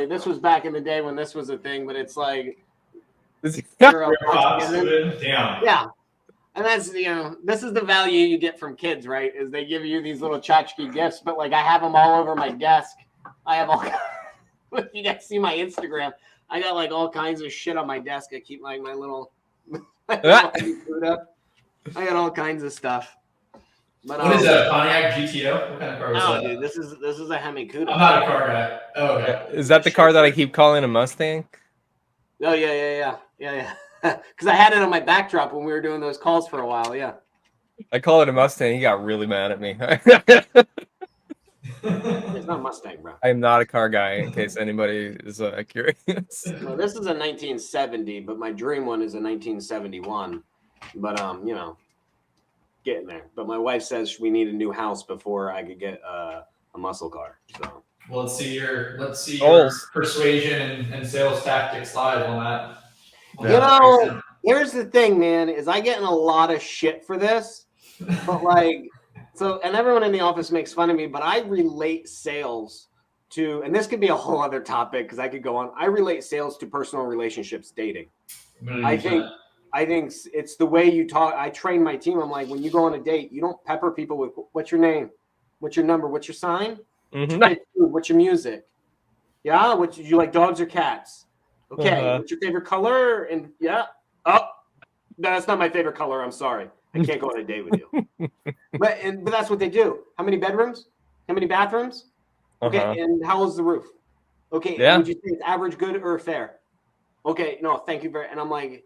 This was back in the day when this was a thing, but it's like. Damn. Yeah. And that's, this is the value you get from kids, right? Is they give you these little tchotchke gifts, but like I have them all over my desk. I have all. If you guys see my Instagram, I got like all kinds of shit on my desk. I keep like my little food up. I got all kinds of stuff. But, what is that? Pontiac GTO? What kind of car is that? Dude, this is a Hemi Cuda. I'm not a car guy. Oh, okay. Is that the car that I keep calling a Mustang? Oh yeah. Because I had it on my backdrop when we were doing those calls for a while. Yeah. I call it a Mustang. He got really mad at me. It's not a Mustang, bro. I am not a car guy, in case anybody is curious. No, this is a 1970, but my dream one is a 1971. But getting there. But my wife says we need a new house before I could get a muscle car. So. Well, let's see your persuasion and sales tactics live on that. Here's the thing, man, is I get in a lot of shit for this, but like So, and everyone in the office makes fun of me, but I relate sales to, and this could be a whole other topic because I could go on. I relate sales to personal relationships, dating. I think it's the way you talk. I train my team. I'm like, when you go on a date, you don't pepper people with what's your name, what's your number, what's your sign, what's your music, yeah, what you like, dogs or cats? Okay, what's your favorite color? And yeah, oh, that's not my favorite color. I'm sorry, I can't go on a date with you. but that's what they do. How many bedrooms? How many bathrooms? Okay, and how is the roof? Okay, and would you say it's average, good, or fair? Okay, no, thank you very. And I'm like,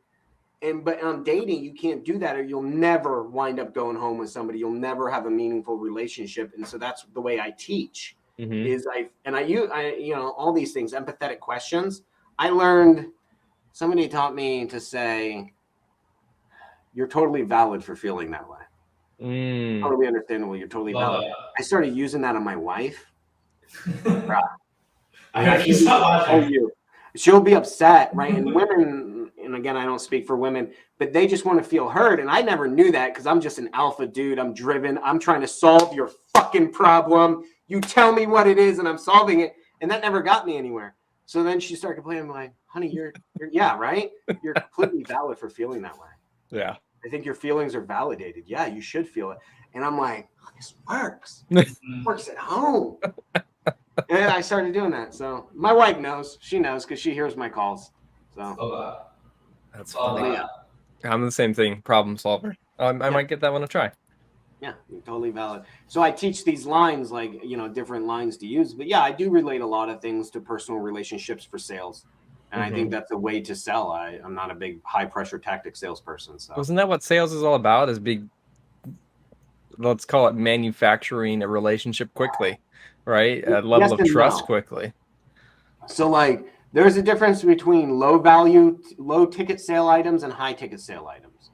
but on dating, you can't do that, or you'll never wind up going home with somebody. You'll never have a meaningful relationship. And so that's the way I teach. Is I use all these things, empathetic questions. I learned, somebody taught me to say, you're totally valid for feeling that way. Totally understandable. You're totally valid. I started using that on my wife. She'll be upset, right? And women, and again, I don't speak for women, but they just want to feel heard. And I never knew that because I'm just an alpha dude. I'm driven. I'm trying to solve your fucking problem. You tell me what it is and I'm solving it. And that never got me anywhere. So then she started complaining. I'm like, honey, you're yeah, right? You're completely valid for feeling that way. Yeah. I think your feelings are validated. Yeah, you should feel it. And I'm like, oh, this works. It works at home. And I started doing that. So my wife knows. She knows because she hears my calls. So that's funny. I'm the same thing. Problem solver. I might get that one to try. Yeah, you're totally valid. So I teach these lines, like, different lines to use. But yeah, I do relate a lot of things to personal relationships for sales. And I think that's a way to sell. I'm not a big high pressure tactic salesperson. So wasn't that what sales is all about? Is big, let's call it manufacturing a relationship quickly, right? A level of trust quickly. So like there's a difference between low value, low ticket sale items and high ticket sale items.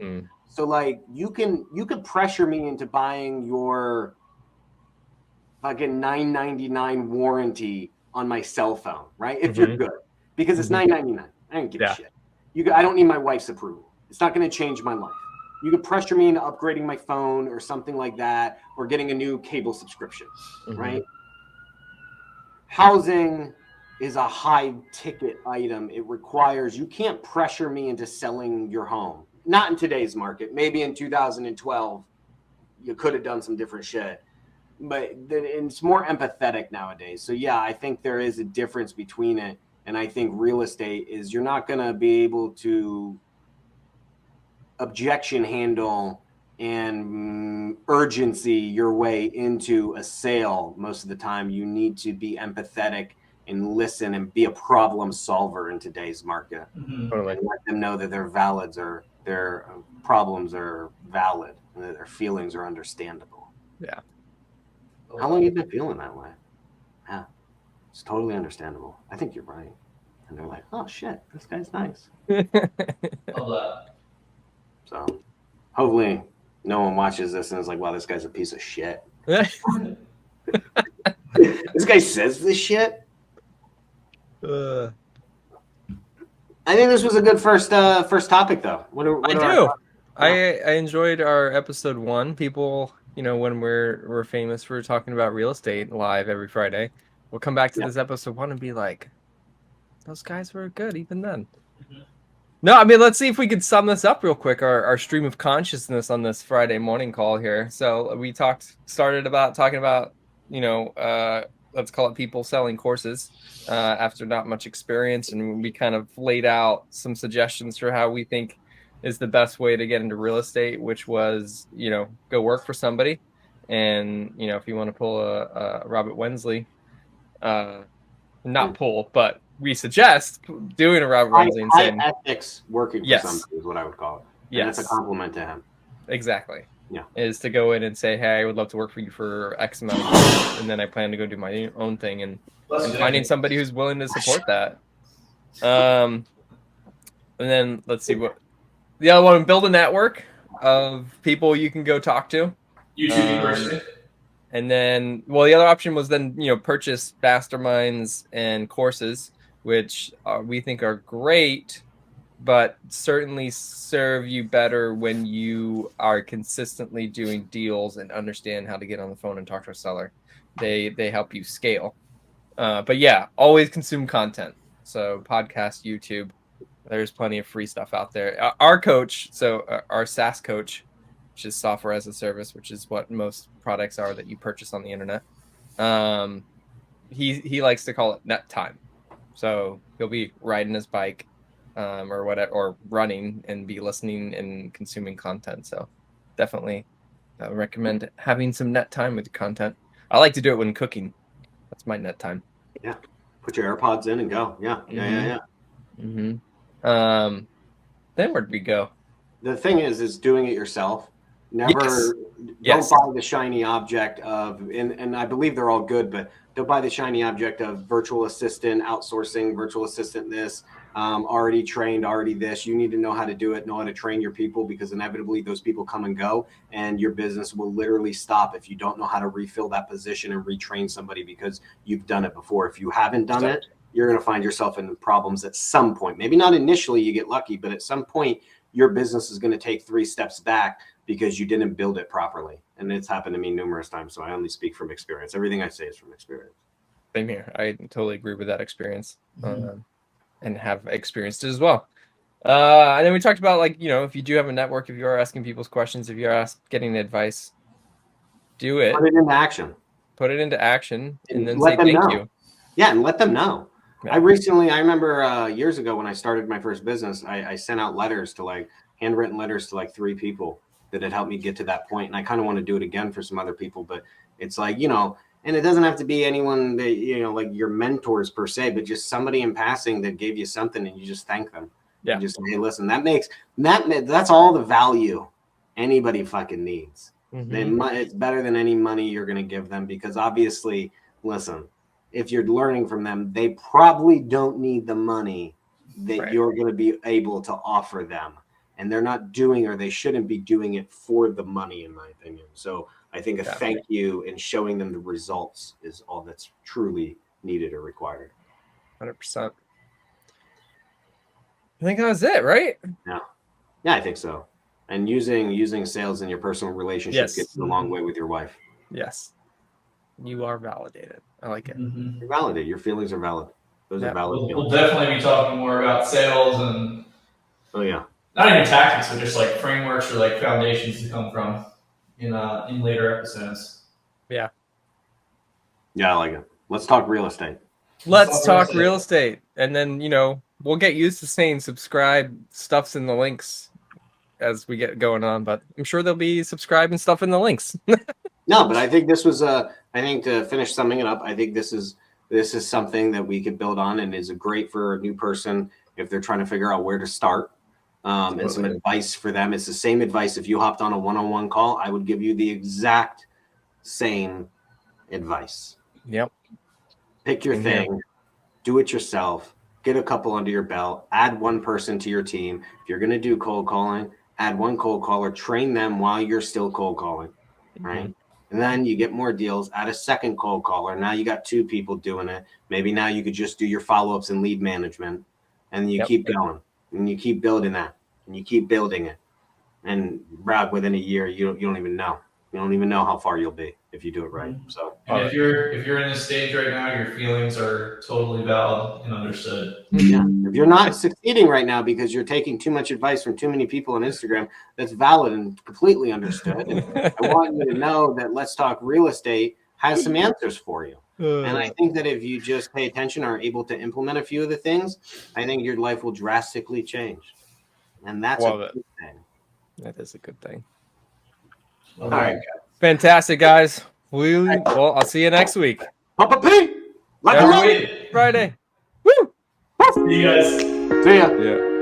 So like you can pressure me into buying your fucking $9.99 warranty on my cell phone, right? If you're good. Because it's $9.99. I don't give a shit. I don't need my wife's approval. It's not going to change my life. You could pressure me into upgrading my phone or something like that, or getting a new cable subscription, right? Housing is a high ticket item. It requires, you can't pressure me into selling your home. Not in today's market. Maybe in 2012, you could have done some different shit. But it's more empathetic nowadays. So yeah, I think there is a difference between it. And I think real estate is, you're not going to be able to objection handle and urgency your way into a sale. Most of the time, you need to be empathetic and listen and be a problem solver in today's market. Totally. And let them know that their their problems are valid and that their feelings are understandable. Yeah. How long have you been feeling that way? Yeah. It's totally understandable. I think you're right. And they're like, oh, shit, this guy's nice. So hopefully no one watches this and is like, wow, this guy's a piece of shit. This guy says this shit? I think this was a good first topic, though. I enjoyed our episode 1. People, when we're famous for talking about real estate live every Friday, we'll come back to this episode 1 and be like, those guys were good even then. No, I mean, let's see if we could sum this up real quick. Our stream of consciousness on this Friday morning call here. So we started about talking about, let's call it people selling courses after not much experience, and we kind of laid out some suggestions for how we think is the best way to get into real estate, which was, go work for somebody, and if you want to pull a Robert Wensley, not pull, but we suggest doing a Robert Wensley and saying ethics working for somebody is what I would call it. And that's a compliment to him. Exactly. Yeah. Is to go in and say, hey, I would love to work for you for X amount of time, and then I plan to go do my own thing, and finding somebody who's willing to support that. And then let's see what the other one, build a network of people you can go talk to. YouTube University. And then, the other option was then, purchase masterminds and courses, which we think are great, but certainly serve you better when you are consistently doing deals and understand how to get on the phone and talk to a seller. They help you scale. But yeah, always consume content. So podcast, YouTube, there's plenty of free stuff out there. Our coach, our SaaS coach, which is software as a service, which is what most products are that you purchase on the internet. He likes to call it net time. So he'll be riding his bike, or whatever, or running and be listening and consuming content. So definitely recommend having some net time with the content. I like to do it when cooking. That's my net time. Yeah. Put your AirPods in and go. Yeah. Mm-hmm. Then where'd we go? The thing is doing it yourself. Never don't buy the shiny object of, and I believe they're all good, but don't buy the shiny object of virtual assistant, outsourcing, virtual assistant this, already trained, already this. You need to know how to do it, know how to train your people, because inevitably those people come and go, and your business will literally stop if you don't know how to refill that position and retrain somebody because you've done it before. If you haven't done it, you're going to find yourself in problems at some point. Maybe not initially, you get lucky, but at some point your business is going to take 3 steps back because you didn't build it properly. And it's happened to me numerous times. So I only speak from experience. Everything I say is from experience. Same here. I totally agree with that experience, and have experienced it as well. And then we talked about, like, if you do have a network, if you are asking people's questions, if you're getting advice, do it. Put it into action. Put it into action, and then let say them thank know. you. Yeah, and let them know. Yeah. I remember years ago when I started my first business, I sent out letters to handwritten letters to 3 people that had helped me get to that point. And I kind of want to do it again for some other people, but it's and it doesn't have to be anyone that, like your mentors per se, but just somebody in passing that gave you something and you just thank them. Yeah. And just say, hey, listen, that's all the value anybody fucking needs. It's better than any money you're going to give them, because obviously, listen, if you're learning from them, they probably don't need the money that you're going to be able to offer them. And they're not doing, or they shouldn't be doing it for the money, in my opinion. So I think a thank you and showing them the results is all that's truly needed or required. 100%. I think that was it, right? Yeah, I think so. And using sales in your personal relationship gets you a long way with your wife. Yes. You are validated. I like it. You're validated. Your feelings are valid. Those are valid. We'll definitely be talking more about sales and not even tactics, but just frameworks or foundations to come from in later episodes. Yeah. Yeah, I like it. Let's talk real estate. Let's talk real estate. And then, we'll get used to saying subscribe, stuff's in the links as we get going on, but I'm sure there'll be subscribe and stuff in the links. No, but I think this was I think to finish summing it up, I think this is something that we could build on and is great for a new person if they're trying to figure out where to start. And some advice for them. It's the same advice. If you hopped on a one-on-one call, I would give you the exact same advice. Yep. Pick your thing, do it yourself, get a couple under your belt, add one person to your team. If you're going to do cold calling, add one cold caller, train them while you're still cold calling, right? And then you get more deals, add a second cold caller. Now you got 2 people doing it. Maybe now you could just do your follow-ups and lead management, and you keep going. And you keep building that, and you keep building it. And Brad, within a year, you don't even know. You don't even know how far you'll be if you do it right. So, and if you're in this stage right now, your feelings are totally valid and understood. Yeah. If you're not succeeding right now because you're taking too much advice from too many people on Instagram, that's valid and completely understood. And I want you to know that Let's Talk Real Estate has some answers for you. And I think that if you just pay attention or are able to implement a few of the things, I think your life will drastically change. And that's a good thing. That is a good thing. All right. Fantastic, guys. Well, I'll see you next week. Papa P! Friday. Woo! See you guys. See ya. Yeah.